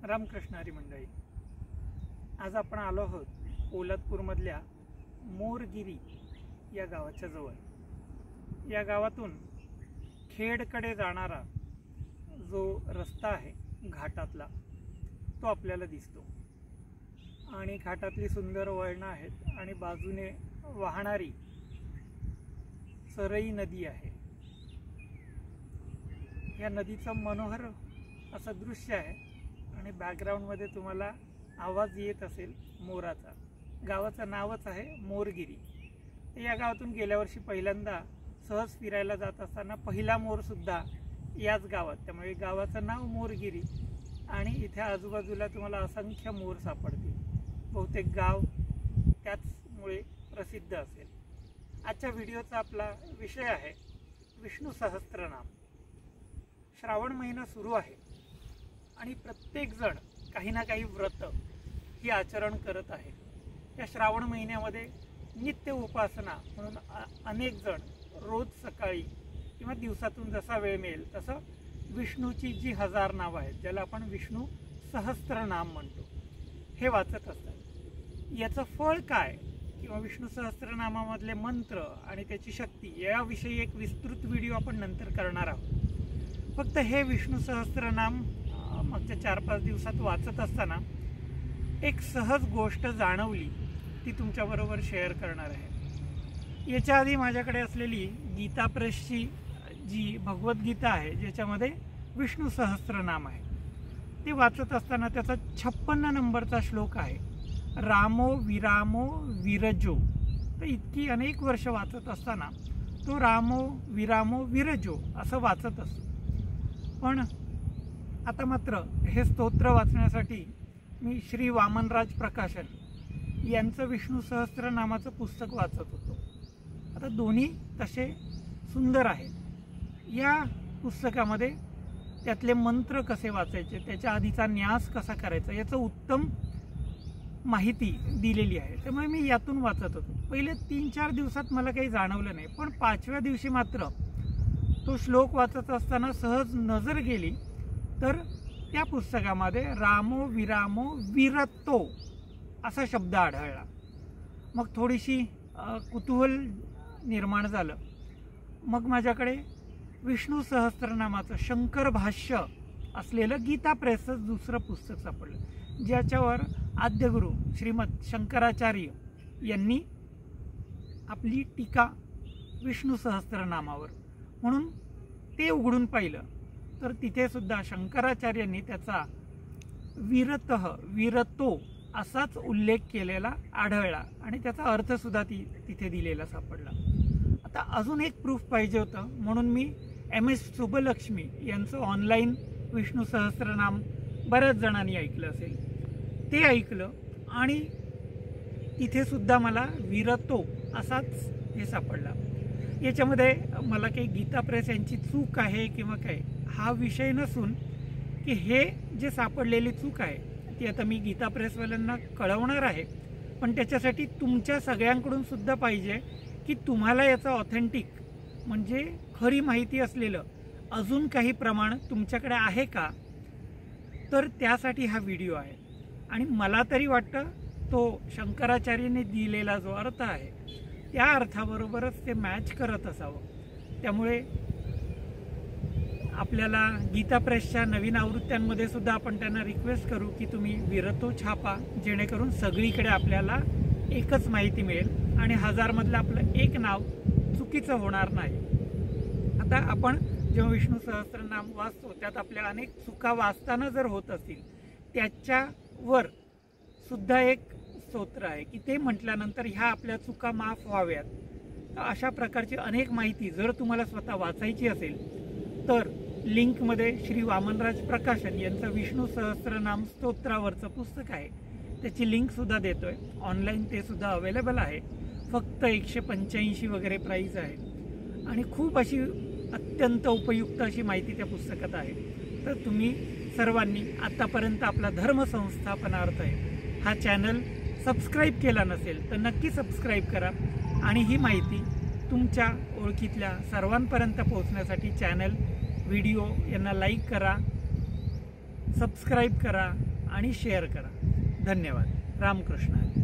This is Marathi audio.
रामकृष्ण हरी मंडळी, आज आपण आलो आहोत पोलादपूरमधल्या मोरगिरी या गावाच्या जवळ। या गावातून खेडकडे जाणारा जो रस्ता आहे घाटातला तो आपल्याला दिसतो आणि घाटातली सुंदर वळणं आहेत आणि बाजूने वाहणारी सरई नदी आहे। या नदीचं मनोहर असं दृश्य आहे आणि बॅकग्राऊंडमध्ये तुम्हाला आवाज येत असेल मोराचा। गावाचं नावच आहे मोरगिरी। या गावातून गेल्या वर्षी पहिल्यांदा सहज फिरायला जात असताना पहिला मोरसुद्धा याच गावात, त्यामुळे गावाचं नाव मोरगिरी आणि इथे आजूबाजूला तुम्हाला असंख्य मोर सापडतील। बहुतेक गाव त्याचमुळे प्रसिद्ध असेल। आजच्या व्हिडिओचा आपला विषय आहे विष्णू सहस्त्रनाम। श्रावण महिना सुरू आहे आणि प्रत्येक जण काही ना काही व्रत ही आचरण करत आहे। या श्रावण महिन्यामध्ये नित्य उपासना म्हणून अनेक जण रोज सकाळी किंवा दिवसातून जसा वेळ मिळेल तसं विष्णूची जी 1000 नावं आहेत, ज्याला आपण विष्णू सहस्त्रनाम म्हणतो, हे वाचत असतात। याचं फळ काय किंवा विष्णू सहस्त्रनामामधले मंत्र आणि त्याची शक्ती याविषयी एक विस्तृत व्हिडिओ आपण नंतर करणार आहोत। फक्त हे विष्णू सहस्त्रनाम मागच्या 4-5 दिवसात वाचत असताना एक सहज गोष्ट जाणवली, ती तुमच्याबरोबर शेअर करणार आहे। याच्या आधी माझ्याकडे असलेली गीता प्रेसची जी भगवद्गीता आहे, ज्याच्यामध्ये विष्णू सहस्त्रनाम आहे, ते वाचत असताना त्याचा 56 नंबरचा श्लोक आहे, रामो विरामो विरजो। तर इतकी अनेक वर्ष वाचत असताना तो रामो विरामो विरजो असं वाचत असतो। पण आता मात्र हे स्तोत्र वाचण्यासाठी मी श्री वामनराज प्रकाशन यांचं विष्णू सहस्त्रनामाचं पुस्तक वाचत होतो। आता दोन्ही तसे सुंदर आहेत। या पुस्तकामध्ये त्यातले मंत्र कसे वाचायचे, त्याच्या आधीचा न्यास कसा करायचा याचं उत्तम माहिती दिलेली आहे, त्यामुळे मी यातून वाचत होतो। पहिले 3-4 दिवसात मला काही जाणवलं नाही, पण 5व्या दिवशी मात्र तो श्लोक वाचत असताना सहज नजर गेली तर त्या पुस्तकामध्ये रामो विरामो विरतो असा शब्द आढळला। मग थोडीशी कुतूहल निर्माण झालं। मग माझ्याकडे विष्णू सहस्त्रनामाचं शंकर भाष्य असलेलं गीता प्रेसचं दुसरं पुस्तक सापडलं, ज्याच्यावर आद्यगुरू श्रीमद शंकराचार्य यांनी आपली टीका विष्णू सहस्त्रनामावर, म्हणून ते उघडून पाहिलं तर तिथे सुद्धा शंकराचार्यांनी त्याचा विरतः विरतो असाच उल्लेख केलेला आढळला आणि त्याचा अर्थ सुद्धा तिथे दिलेला सापडला। आता अजून एक प्रूफ पाहिजे होतं, म्हणून मी MS सुबलक्ष्मी यांचं ऑनलाईन विष्णू सहस्त्रनाम बऱ्याच जणांनी ऐकलं असेल, ते ऐकलं आणि तिथे सुद्धा मला विरतो असाच हे सापडला। याच्यामध्ये मला काही गीता प्रेस यांची चूक आहे किंवा काय हा विषय नसून की हे जे सापडलेली चूक आहे ती आता मी गीता प्रेसवाल्यांना कळवणार आहे, पण त्याच्यासाठी तुमच्या सगळ्यांकडून सुद्धा पाहिजे की तुम्हाला याचं ऑथेंटिक म्हणजे खरी माहिती असलेलं अजून काही प्रमाण तुमच्याकडे आहे का, तर त्यासाठी हा व्हिडिओ आहे। आणि मला तरी वाटतं तो शंकराचार्यांनी दिलेला जो अर्थ आहे त्या अर्थाबरोबरच ते मॅच करत असावं। त्यामुळे आपल्याला गीता प्रेसच्या नवीन आवृत्त्यांमध्ये सुद्धा आपण त्यांना रिक्वेस्ट करू की तुम्ही विरतो छापा, जेणेकरून सगळीकडे आपल्याला एकच माहिती मिळेल आणि 1000 मधलं आपलं एक नाव चुकीचं होणार नाही। आता आपण जेव्हा विष्णू सहस्त्रनाम वाचतो त्यात आपल्या अनेक चुका वाचताना जर होत असतील, त्याच्यावर सुद्धा एक स्तोत्र आहे की ते म्हटल्यानंतर ह्या आपल्या चुका माफ व्हाव्यात। तर अशा प्रकारची अनेक माहिती जर तुम्हाला स्वतः वाचायची असेल तर लिंकमध्ये श्री वामनराज प्रकाशन यांचं विष्णू सहस्त्रनाम स्तोत्रावरचं पुस्तक आहे, त्याची लिंक सुद्धा देतोय। ऑनलाईन ते सुद्धा अवेलेबल आहे। फक्त 185 वगैरे प्राईस आहे आणि खूप अशी अत्यंत उपयुक्त अशी माहिती त्या पुस्तकात आहे। तर तुम्ही सर्वांनी आतापर्यंत आपला धर्म संस्थापनार्थ आहे हा चॅनल सबस्क्राईब केला नसेल तर नक्की सबस्क्राईब करा आणि ही माहिती तुमच्या ओळखीतल्या सर्वांपर्यंत पोहोचण्यासाठी चॅनल व्हिडिओ यांना लाईक करा, सबस्क्राईब करा आणि शेअर करा. धन्यवाद. रामकृष्ण हरी.